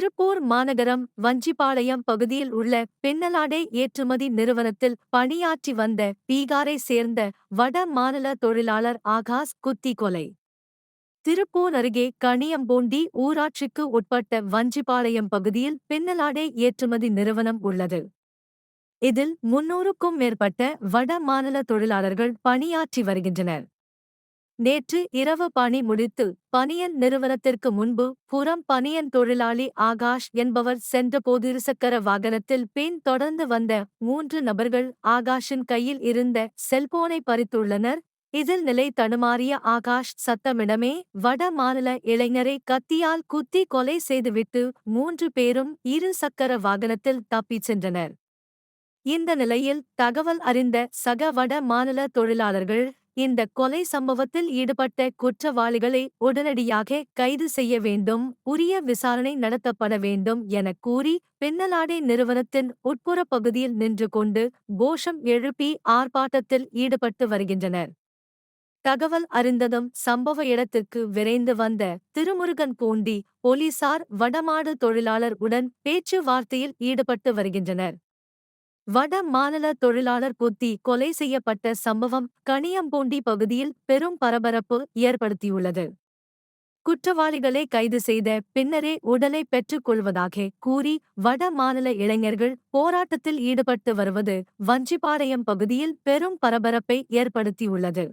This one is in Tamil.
திருப்பூர் மாநகரம் வஞ்சிபாளையம் பகுதியில் உள்ள பின்னலாடை ஏற்றுமதி நிறுவனத்தில் பணியாற்றி வந்த பீகாரை சேர்ந்த வட மாநில தொழிலாளர் ஆகாஷ் குத்தி கொலை. திருப்பூர் அருகே கணியம்பூண்டி ஊராட்சிக்கு உட்பட்ட வஞ்சிபாளையம் பகுதியில் பின்னலாடை ஏற்றுமதி நிறுவனம் உள்ளது. இதில் 300க்கும் மேற்பட்ட வட மாநில தொழிலாளர்கள் பணியாற்றி வருகின்றனர். நேற்று இரவு பணி முடித்து பனியன் நிறுவனத்திற்கு முன்பு புறம் பனியன் தொழிலாளி ஆகாஷ் என்பவர் சென்றபோது இருசக்கர வாகனத்தில் பின் தொடர்ந்து வந்த 3 நபர்கள் ஆகாஷின் கையில் இருந்த செல்போனை பறித்துள்ளனர். இதில் நிலை தடுமாறிய ஆகாஷ் சத்தமிடமே வட மாநில இளைஞரை கத்தியால் குத்தி கொலை செய்துவிட்டு 3 பேரும் இரு சக்கர வாகனத்தில் தப்பிச் சென்றனர். இந்த நிலையில் தகவல் அறிந்த சக வட மாநில தொழிலாளர்கள் இந்த கொலை சம்பவத்தில் ஈடுபட்ட குற்றவாளிகளை உடனடியாக கைது செய்ய வேண்டும், உரிய விசாரணை நடத்தப்பட வேண்டும் என கூறி பின்னலாடை நிறுவனத்தின் உட்புற பகுதியில் நின்று கொண்டு கோஷம் எழுப்பி ஆர்ப்பாட்டத்தில் ஈடுபட்டு வருகின்றனர். தகவல் அறிந்ததும் சம்பவ இடத்திற்கு விரைந்து வந்த திருமுருகன்பூண்டி போலீசார் வடமாடு தொழிலாளர் உடன் பேச்சுவார்த்தையில் ஈடுபட்டு வருகின்றனர். வட மாநில தொழிலாளர் குத்தி கொலை செய்யப்பட்ட சம்பவம் கணியம்பூண்டி பகுதியில் பெரும் பரபரப்பு ஏற்படுத்தியுள்ளது. குற்றவாளிகளை கைது செய்த பின்னரே உடலை பெற்றுக் கொள்வதாக கூறி வட மாநில இளைஞர்கள் போராட்டத்தில் ஈடுபட்டு வருவது வஞ்சிபாளையம் பகுதியில் பெரும் பரபரப்பை ஏற்படுத்தியுள்ளது.